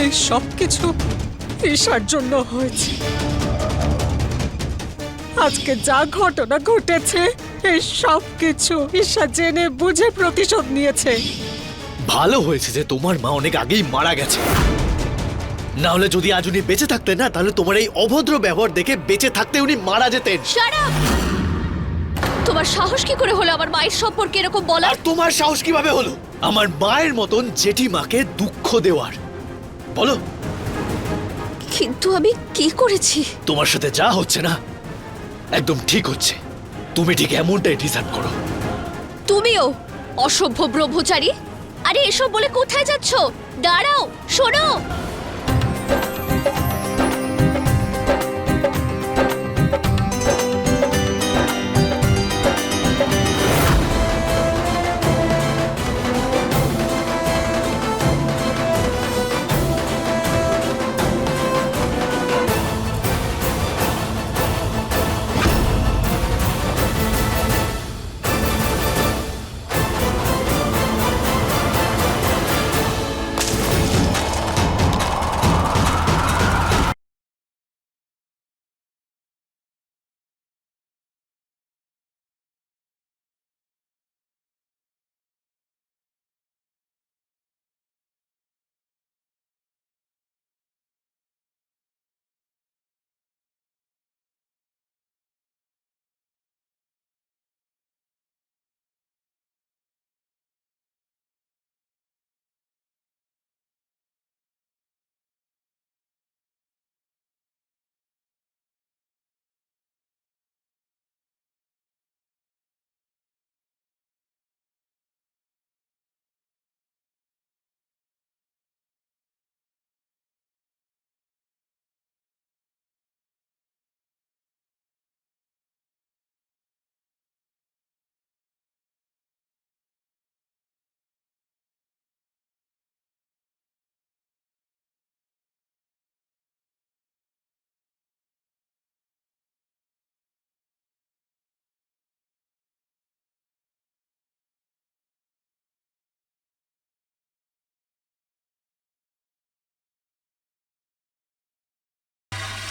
এই সব কিছু ঈশার জন্য হয়েছে। আজকে যা ঘটনা ঘটেছে এই সব কিছু ঈশা জেনে বুঝে প্রতিশোধ নিয়েছে। ভালো হয়েছে যে তোমার মা অনেক আগেই মারা গেছে, না হলে যদি আজ উনি বেঁচে থাকতেন না, তাহলে তোমার এই অভদ্র ব্যবহার দেখে বেঁচে থাকতে উনি মারা যেতেন। Shut up! তোমার সাহস কি করে হলো আমার মায়ের সম্পর্কে এরকম বলার? আর তোমার সাহস কিভাবে হলো আমার মায়ের মতন জেঠিমাকে দুঃখ দেওয়ার? বলো। কিন্তু আমি কি করেছি? তোমার সাথে যা হচ্ছে না একদম ঠিক হচ্ছে। তুমি ঠিক এমনটাই ডিজার্ভ করো। তুমিও অসভ্য ব্রহ্মচারী। আরে এসব বলে কোথায় যাচ্ছ? দাঁড়াও, শোনো।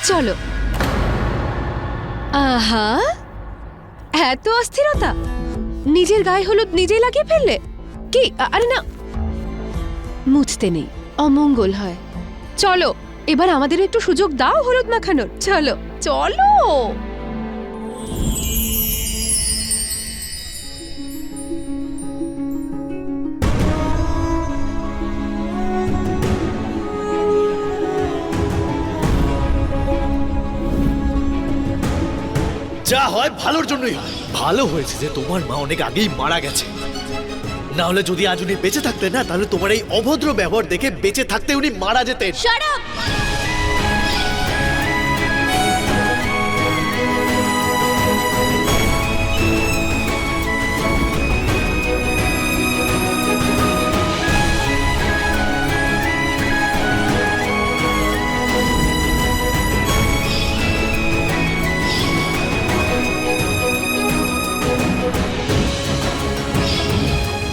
চলো। আহা, এত অস্থিরতা! নিজের গায়ে হলুদ নিজেই লাগিয়ে ফেললে কি? আরে না, মুছতে নেই, অমঙ্গল হয়। চলো, এবার আমাদের একটু সুযোগ দাও হলুদ মাখানোর। চলো চলো। যা হয় ভালোর জন্যই হয়। ভালো হয়েছে যে তোমার মা অনেক আগেই মারা গেছে, না হলে যদি আজ উনি বেঁচে থাকতেন না, তাহলে তোমার এই অভদ্র ব্যবহার দেখে বেঁচে থাকতে উনি মারা যেতেন। Shut up!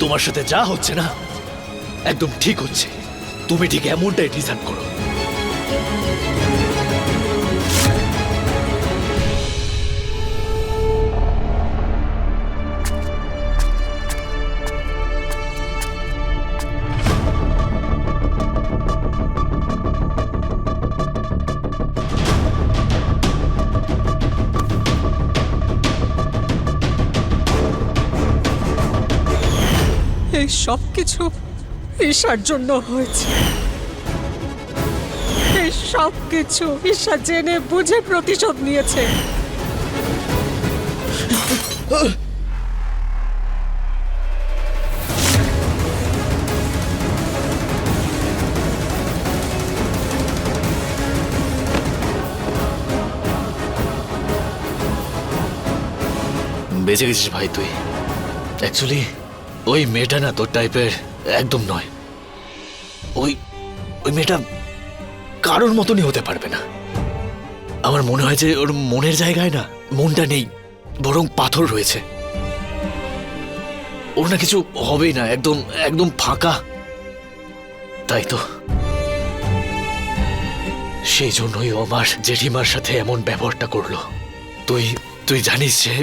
তোমার সাথে যা হচ্ছে না একদম ঠিক হচ্ছে। তুমি ঠিক এমনটাই ডিজার্ভ করো। এই সব কিছু ঈশার জন্য হয়েছে। এই সব কিছু ঈশা জেনে বুঝে প্রতিশোধ নিয়েছে। বেঁচে গেছিস ভাই তুই। অ্যাকচুয়ালি ওই মেয়েটা না তোর টাইপের একদম নয়। ওই ওই মেয়েটা কারোর মতনই হতে পারবে না। আমার মনে হয় যে ওর মনের জায়গায় না মনটা নেই, বরং পাথর রয়েছে। ওর না কিছু হবেই না, একদম একদম ফাঁকা। তাই তো সেই জন্যই ও আমার জেঠিমার সাথে এমন ব্যবহারটা করলো। তুই তুই জানিস যে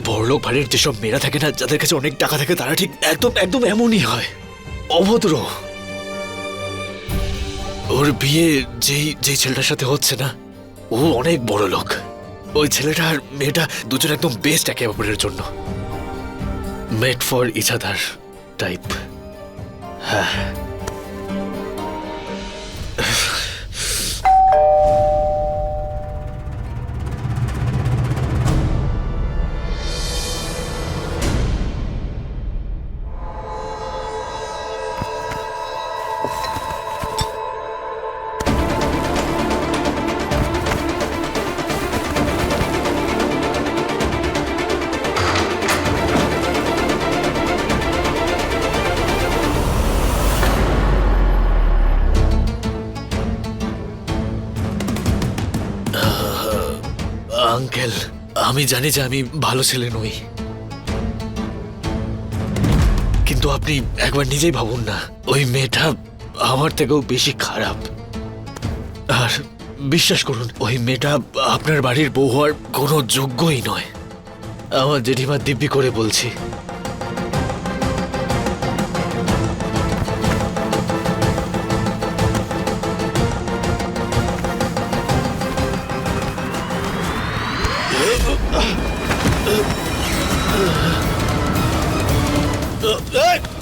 বড়লোক বাড়ির যেসব মেয়েরা থাকে না, যাদের কাছে অনেক টাকা থাকে, তারা ঠিক একদম একদম এমনই হয়, অভদ্র। ওর বিয়ে যেই যেই ছেলেটার সাথে হচ্ছে না, ও অনেক বড় লোক। ওই ছেলেটা আর মেয়েটা দুজন একদম বেস্ট একে অপরের জন্য, made for each other type. হ্যাঁ, আঙ্কেল, আমি জানি যে আমি ভালো ছেলে নই, কিন্তু আপনি একবার নিজেই ভাবুন না, ওই মেয়েটা আমার থেকেও বেশি খারাপ। আর বিশ্বাস করুন, ওই মেয়েটা আপনার বাড়ির বউ হওয়ার কোনো যোগ্যই নয়। আমার জেঠিমা দিব্যি করে বলছি।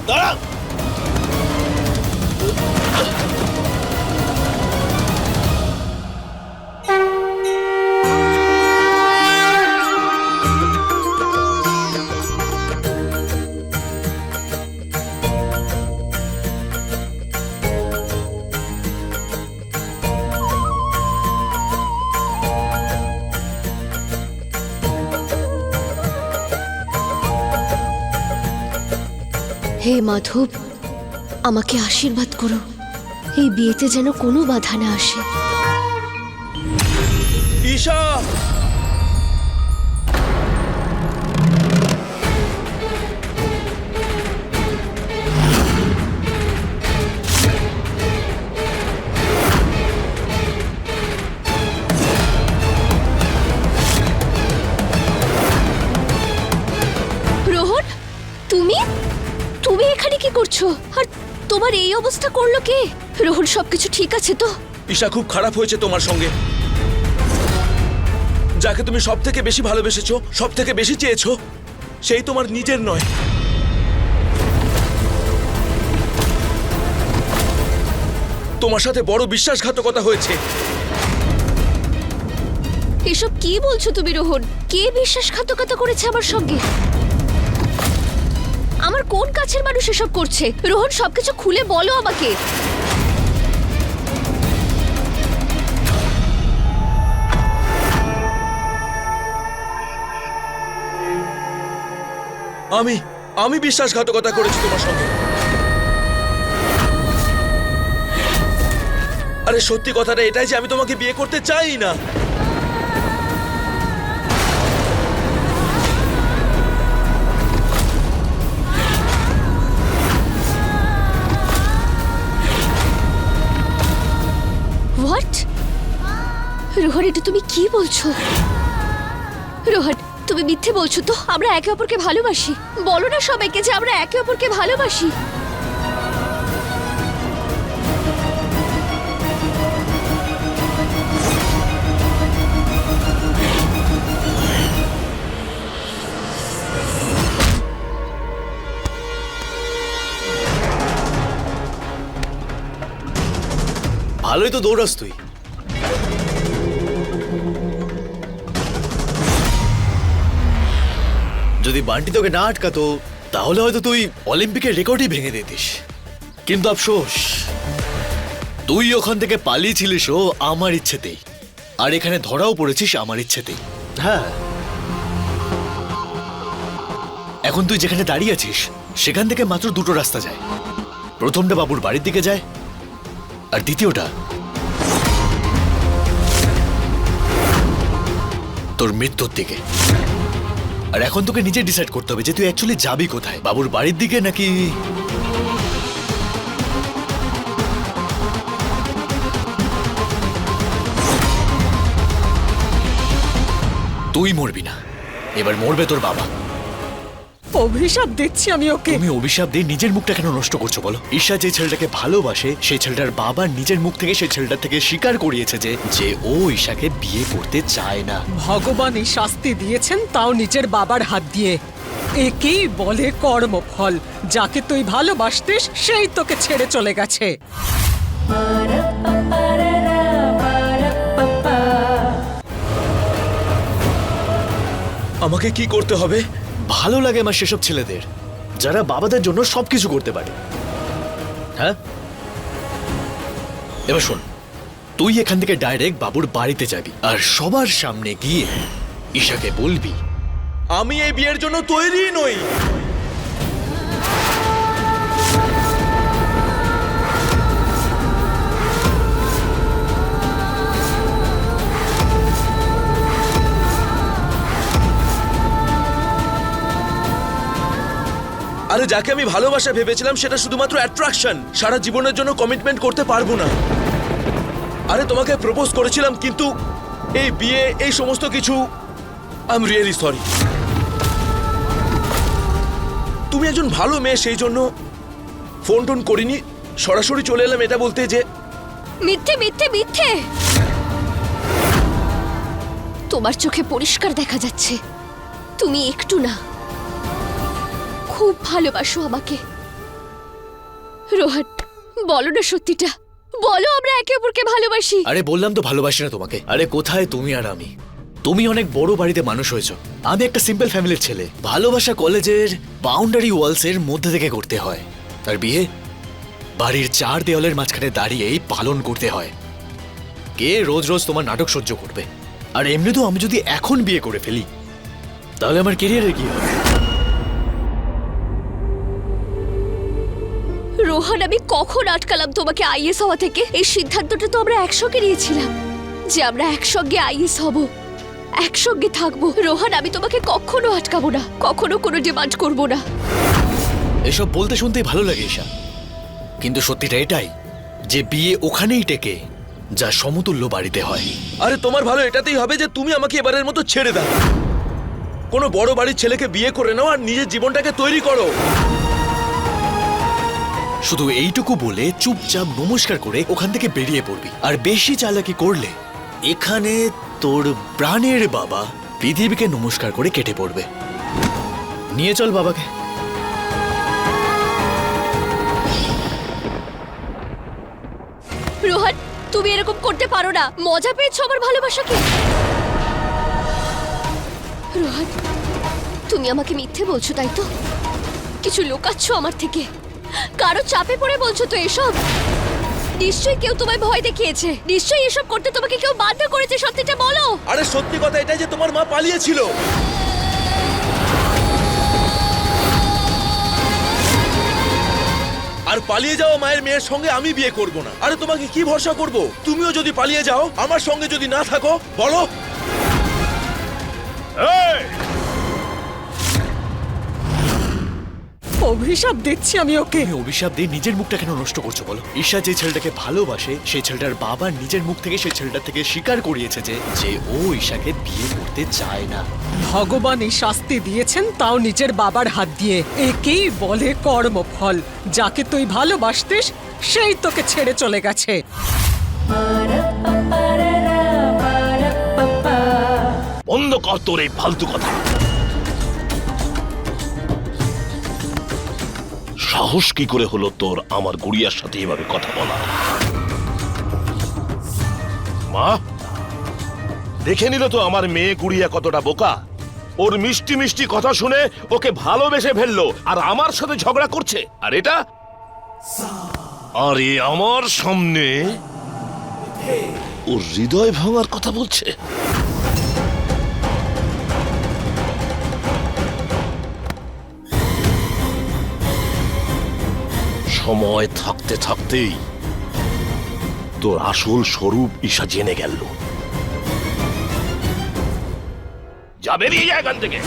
দাঁড়া! হে মাধব, আমাকে আশীর্বাদ করো, এই বিয়েতে যেন কোনো বাধা না আসে। ঈশা! রোহন, তুমি তুমি এখানে কি করছো? আর তোমার এই অবস্থা করলো কে? রোহন, সবকিছু ঠিক আছে তো? ঈশা, খুব খারাপ হয়েছে তোমার সঙ্গে। যাকে তুমি সব থেকে বেশি ভালোবেসেছো, সব থেকে বেশি চেয়েছো, সেই তোমার নিজের নয়। তোমার সাথে বড় বিশ্বাসঘাতকতা হয়েছে। এসব কি বলছো তুমি রোহন? কে বিশ্বাসঘাতকতা করেছে আমার সঙ্গে? আমার কোন কাছের মানুষ এসব করছে? রোহন, সবকিছু খুলে বলো আমাকে। আমি বিশ্বাসঘাতকতা করেছি তোমার সঙ্গে। আরে সত্যি কথাটা এটাই যে আমি তোমাকে বিয়ে করতে চাই না। হোয়াট? রোহন, এটা তুমি কি বলছো? রোহন, তুমি মিথ্যে বলছো তো? আমরা একে অপরকে ভালোবাসি। বলো না সবাইকে যে আমরা একে অপরকে ভালোবাসি। ভালোই তো দৌড়াস তুই। যদি বান্টি তোকে না আটকাতো, তাহলে হয়তো তুই অলিম্পিকের রেকর্ডই ভেঙে দিতিস। কিন্তু আফসোস, তুই ওখান থেকে পালিয়েছিলিস ও আমার ইচ্ছেতেই, আর এখানে ধরাও পড়েছিস আমার ইচ্ছেতেই। হ্যাঁ, এখন তুই যেখানে দাঁড়িয়ে আছিস সেখান থেকে মাত্র দুটো রাস্তা যায়। প্রথমটা বাবুর বাড়ির দিকে যায়, আর দ্বিতীয়টা তোর মৃত্যুর দিকে। আর এখন তোকে নিজে ডিসাইড করতে হবে যে তুই অ্যাকচুয়ালি যাবি কোথায়, বাবুর বাড়ির দিকে নাকি তুই মরবি না, এবার মরবে তোর বাবা। অভিশাপ দিচ্ছি আমি ওকে। তুমি অভিশাপ দিয়ে নিজের মুখটা কেন নষ্ট করছো বলো? ঈশা যে ছেলেটাকে ভালোবাসে সেই ছেলেটার বাবা নিজের মুখ থেকে সেই ছেলেটার থেকে স্বীকার করিয়েছে যে ও ঈশাকে বিয়ে করতে চায় না। ভগবান এই শাস্তি দিয়েছেন তাও নিজের বাবার হাত দিয়ে। একেই বলে কর্মফল। যাকে তুই ভালোবাসতিস সেই তোকে ছেড়ে চলে গেছে। আমাকে কি করতে হবে? ভালো লাগে আমার সেসব ছেলেদের যারা বাবাদের জন্য সবকিছু করতে পারে। হ্যাঁ, এবার শোন, তুই এখান থেকে ডাইরেক্ট বাবুর বাড়িতে যাবি আর সবার সামনে গিয়ে ঈশাকে বলবি আমি এই বিয়ের জন্য তৈরি নই। আরে যাকে আমি ভালোবাসা ভেবেছিলাম সেটা শুধুমাত্র অ্যাট্রাকশন, সারা জীবনের জন্য কমিটমেন্ট করতে পারবো না। আরে তোমাকে প্রপোজ করেছিলাম, কিন্তু এই বিয়ে, এই সমস্ত কিছু, আই এম রিয়েলি সরি। তুমি একজন ভালো মেয়ে, সেই জন্য ফোন টোন করিনি, সরাসরি চলে এলাম এটা বলতে যে মিথ্যে মিথ্যে মিথ্যে। তোমার চোখে পরিষ্কার দেখা যাচ্ছে তুমি একটু না, খুব ভালোবাসো আমাকে। রোহন, বলো না সত্যিটা, বলো আমরা একে অপরকে ভালোবাসি। আরে বললাম তো ভালোবাসি না তোমাকে। আরে কোথায় তুমি আর আমি? তুমি অনেক বড় বাড়িতে মানুষ হয়েছো, আমি একটা সিম্পল ফ্যামিলির ছেলে। ভালোবাসা কলেজের বাউন্ডারি ওয়ালস এর মধ্যে থেকে করতে হয়, আর বিয়ে বাড়ির 4 দেওয়ালের মাঝখানে দাঁড়িয়েই পালন করতে হয়। কে রোজ রোজ তোমার নাটক সহ্য করবে? আর এমনি তো আমি যদি এখন বিয়ে করে ফেলি তাহলে আমার কেরিয়ারে কি হবে? রোহন, আমি কখন আটকালাম তোমাকে আইএস হওয়া থেকে? এই সিদ্ধান্তটা তো আমরা একসঙ্গে নিয়েছিলাম যে আমরা একসঙ্গে আইএস হব, একসঙ্গে থাকবো। রোহন, আমি তোমাকে কখনো আটকাবো না, কখনো কোনো ডিমান্ড করবো না। এসব বলতে শুনতেই ভালো লাগে ঈশা, কিন্তু সত্যিটা এটাই যে বিয়ে ওখানেই টেকে যা সমতুল্য বাড়িতে হয়। আরে তোমার ভালো এটাতেই হবে যে তুমি আমাকে এবারের মতো ছেড়ে দাও, কোনো বড় বাড়ির ছেলেকে বিয়ে করে নাও আর নিজের জীবনটাকে তৈরি করো। শুধু এইটুকু বলে চুপচাপ নমস্কার করে ওখান থেকে বেরিয়ে পড়বি। আর বেশি চালাকি করলে এখানে তোর প্রাণের বাবা পৃথিবীকে নমস্কার করে কেটে পড়বে। নিয়ে চল বাবাকে। রোহন, তুমি এরকম করতে পারো না। মজা পেয়েছো আমার ভালোবাসাকে? রোহন, তুমি আমাকে মিথ্যে বলছো তাই তো? কিছু লুকাচ্ছ আমার থেকে, কারো চাপে পড়ে বলছো তো এসব? নিশ্চয়ই কেউ তোমায় ভয় দেখিয়েছে, নিশ্চয়ই এসব করতে তোমাকে কেউ বাধ্য করেছে। সত্যিটা বলো। আরে সত্যি কথা এটাই যে তোমার মা পালিয়েছিল, আর পালিয়ে যাওয়া মায়ের মেয়ের সঙ্গে আমি বিয়ে করব না। আরে তোমাকে কি ভরসা করব? তুমিও যদি পালিয়ে যাও, আমার সঙ্গে যদি না থাকো, বলো। অভিশাপ দিচ্ছি আমি ওকে। তুমি অভিশাপ দিয়ে নিজের মুখটা কেন নষ্ট করছো বলো? ঈশা যে ছেলেটাকে ভালোবাসে সেই ছেলেটার বাবা নিজের মুখ থেকে সেই ছেলেটার থেকে স্বীকার করিয়েছে যে ও ঈশাকে বিয়ে করতে চায় না। ভগবান এই শাস্তি দিয়েছেন তাও নিজের বাবার হাত দিয়ে। একেই বলে কর্মফল। যাকে তুই ভালোবাসতিস সেই তোকে ছেড়ে চলে গেছে। বন্ধ কর তোর এই ফালতু কথা। সাহস কি করে হলো তোর আমার গুড়িয়ার সাথে এভাবে কথা বলা? মা, দেখে নিল তো আমার মেয়ে গুড়িয়া কতটা বোকা। ওর মিষ্টি মিষ্টি কথা শুনে ওকে ভালোবেসে ফেললো আর আমার সাথে ঝগড়া করছে। আর এটা আরে আমার সামনে ওর হৃদয় ভাঙার কথা বলছে। সময় থাকতে থাকতেই তোর আসল স্বরূপ ঈশা জেনে গেল। যা, বেরিয়ে যায় এখান থেকে।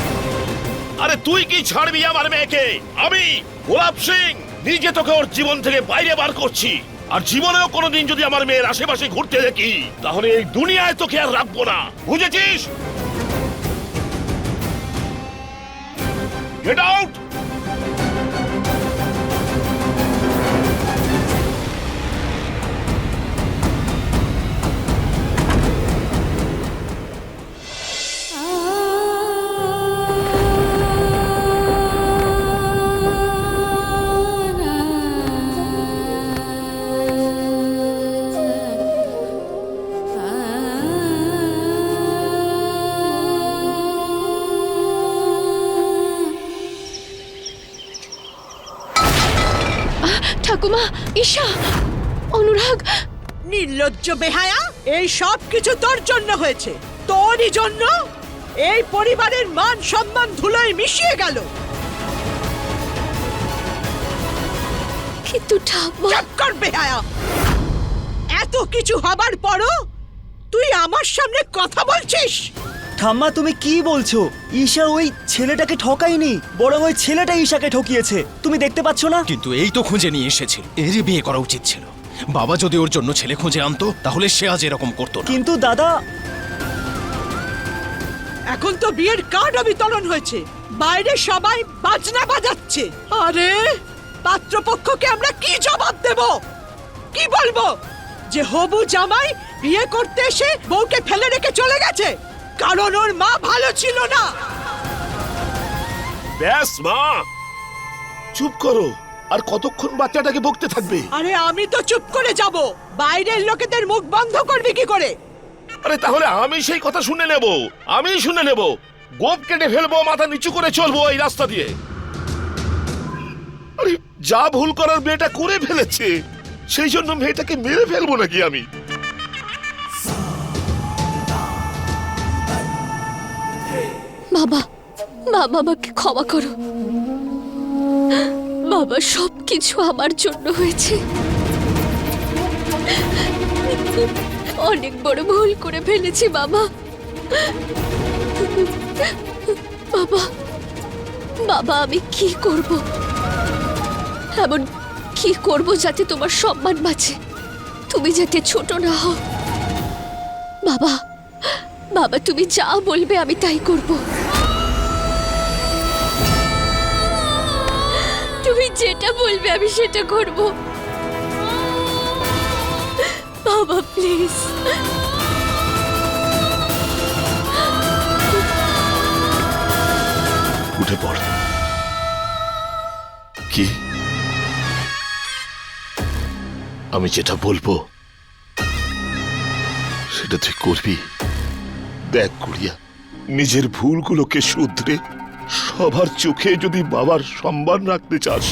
আরে তুই কি ছাড়বি আমার মেয়েকে? আমি গোলাপ সিং নিজে তোকে ওর জীবন থেকে বাইরে বার করছি। আর জীবনেও কোনোদিন যদি আমার মেয়ের আশেপাশে ঘুরতে দেখি তাহলে এই দুনিয়ায় তোকে আর রাখবো না, বুঝেছিস? Get out. ঠাকুমা, ঈশা, অনুরাগ, নির্লজ্জ বেহায়া, এই সব কিছু তোর জন্য হয়েছে। তোরই জন্য এই পরিবারের মান সম্মান ধুলোয় মিশিয়ে গেল। কিন্তু ঠাম্মা, চুপ কর বেহায়া। এত কিছু হবার পরও তুই আমার সামনে কথা বলছিস? ঠাম্মা তুমি কি বলছো? ঈশা ওই ছেলেটাকে ঠকায়নি, বরং ওই ছেলেটা ঈশাকে ঠকিয়েছে। তুমি দেখতে পাচ্ছ না? কিন্তু এই তো খুঁজে নিয়ে এসেছে, এরই বিয়ে করা উচিত ছিল। বাবা যদি ওর জন্য ছেলে খুঁজে আনতো তাহলে সে আজ এরকম করতো না। কিন্তু দাদা, এখন তো বিয়ের কার্ডও বিতরণ হয়েছে, বাইরে সবাই বাজনা বাজাচ্ছে। আরে পাত্রপক্ষকে আমরা কি জবাব দেব? কি বলবো যে হবু জামাই বিয়ে করতে এসে বউকে ফেলে রেখে চলে গেছে কারণ ওর মা ভালো ছিল না? ব্যাস মা, চুপ করো। আর কতক্ষণ বাচ্চাটাকে বকতে থাকবে? আরে আমি তো চুপ করে যাব, বাইরের লোকেদের মুখ বন্ধ করবি কি করে? আরে তাহলে আমি সেই কথা শুনে নেব, আমি শুনে নেব। গোপ কেটে ফেলবো, মাথা নিচু করে চলবো এই রাস্তা দিয়ে। আরে যা ভুল করার মেয়েটা করে ফেলেছে, সেই জন্য মেয়েটাকে মেরে ফেলবো নাকি আমি? বাবা, বাবা আমাকে ক্ষমা করো। বাবা, সবকিছু আমার জন্য হয়েছে। অনেক বড় ভুল করে ফেলেছি বাবা। বাবা, বাবা আমি কি করব? এমন কি করব যাতে তোমার সম্মান বাঁচে, তুমি যাতে ছোট না হও? বাবা, বাবা তুমি যা বলবে আমি তাই করব। তুমি যেটা বলবে আমি সেটা করব। বাবা প্লিজ। উঠে পড়। কি? আমি যেটা বলবো সেটা তুই করবি? দেখ গুড়িয়া, নিজের ভুলগুলোকে শুধরে সবার চোখে যদি বাবার সম্মান রাখতে চাস,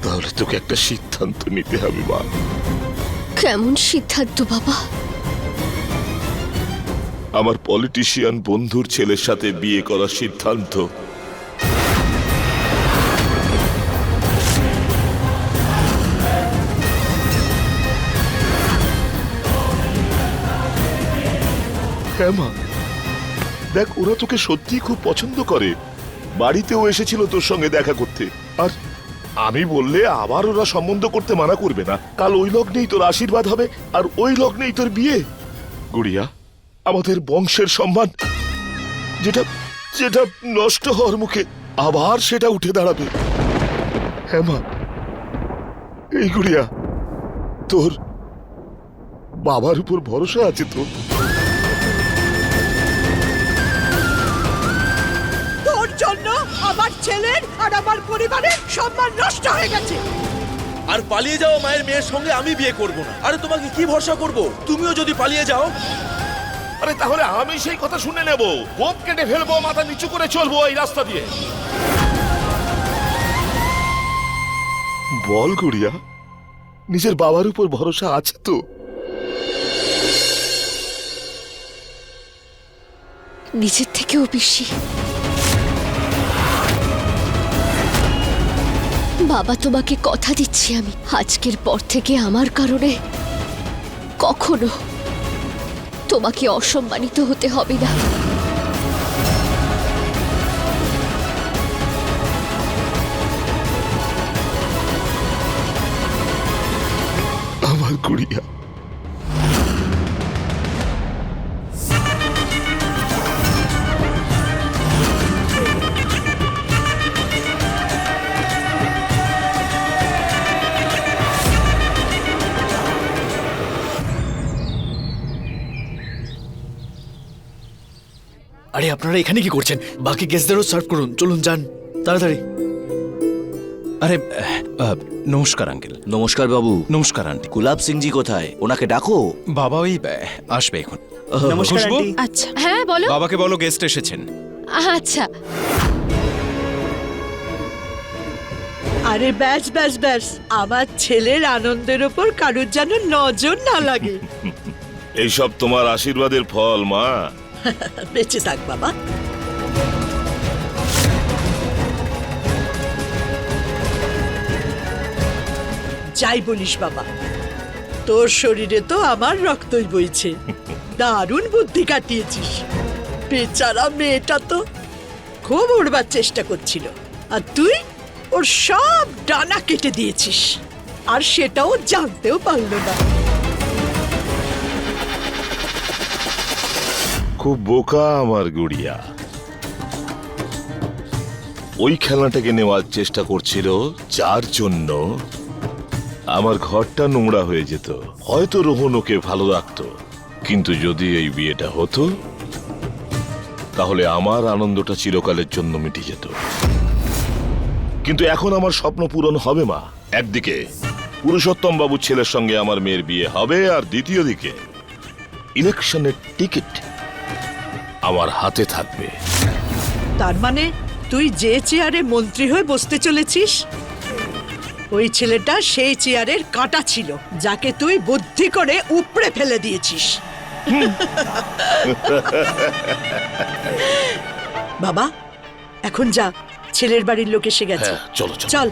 তাহলে তোকে একটা সিদ্ধান্ত নিতে হবে মা। কেমন সিদ্ধান্ত বাবা? আমার পলিটিশিয়ান বন্ধুর ছেলের সাথে বিয়ে করার সিদ্ধান্ত। হ্যাঁ মা, দেখ ওরা তোকে সত্যি খুব পছন্দ করে। বাড়িতেও এসেছিল তোর সঙ্গে দেখা করতে। আর আমি বললে আবার ওরা সম্বন্ধ করতে মানা করবে না। কাল ওই লগ্নেই তোর আশীর্বাদ হবে, আর ওই লগ্নেই তোর বিয়ে। গুড়িয়া, আমাদের বংশের সম্মান যেটা যেটা নষ্ট হওয়ার মুখে, আবার সেটা উঠে দাঁড়াবে। হ্যাঁ মা, এই গুড়িয়া, তোর বাবার উপর ভরসা আছে তো? তোর জন্য আমার ছেলের আর আমার পরিবারের সম্মান নষ্ট হয়ে গেছে। আর পালিয়ে যাও মায়ের মেয়ের সঙ্গে আমি বিয়ে করব না। আরে তোমাকে কি ভরসা করব? তুমিও যদি পালিয়ে যাও? আরে তাহলে আমি সেই কথা শুনে নেব, গোপ কেটে ফেলবো, মাথা নিচু করে চলবো এই রাস্তা দিয়ে। বল গুড়িয়া, নিজের বাবার উপর ভরসা আছে তো? নিজের থেকেও বেশি। বাবা তোমাকে কথা দিচ্ছি, আমি আজকের পর থেকে আমার কারণে কখনো তোমাকে অসম্মানিত হতে হবে না। আমার গুড়িয়া, আরে আপনারা এখানে কি করছেন? বাকি গেস্টদেরও সার্ভ করুন, চলুন যান তাড়াতাড়ি। আরে নমস্কার আঙ্কেল। নমস্কার বাবু। নমস্কার আন্টি। গুলাব সিং জি কোথায়? ওনাকে ডাকো। বাবা ওই আসবে এখন। নমস্কার খুশবু? আন্টি। আচ্ছা হ্যাঁ বলো। বাবাকে বলো গেস্ট এসেছেন। আচ্ছা আরে ব্যাস ব্যাস ব্যাস, আমার ছেলের আনন্দের ওপর কারুর যেন নজর না লাগে। এইসব তোমার আশীর্বাদের ফল, মা। বেঁচে থাক বাবা। যাই বলিস বাবা, তোর শরীরে তো আমার রক্তই বইছে। দারুণ বুদ্ধি কাটিয়েছিস। বেচারা মেয়েটা তো খুব উড়বার চেষ্টা করছিল, আর তুই ওর সব ডানা কেটে দিয়েছিস, আর সেটাও জানতেও পারলো না। খুব বোকা আমার গুড়িয়া। ওই খেলনাটাকে নেওয়ার চেষ্টা করছিল, যার জন্য আমার ঘরটা নোংরা হয়ে যেত। হয়তো রোহন ওকে ভালো রাখতো, কিন্তু যদি এই বিয়েটা হতো তাহলে আমার আনন্দটা চিরকালের জন্য মিটে যেত। কিন্তু এখন আমার স্বপ্ন পূরণ হবে, মা। একদিকে পুরুষোত্তম বাবুর ছেলের সঙ্গে আমার মেয়ের বিয়ে হবে, আর দ্বিতীয় দিকে ইলেকশনের টিকিট আমার হাতে থাকবে। তার মানে তুই যে চেয়ারে মন্ত্রী হয়ে বসতে চলেছিস, ওই ছেলেটা সেই চেয়ারের কাঁটা ছিল, যাকে তুই বুদ্ধি করে উপড়ে ফেলে দিয়েছিস। বাবা, এখন যা, ছেলের বাড়ির লোক এসে গেছে। হ্যাঁ, চলো চলো। চল।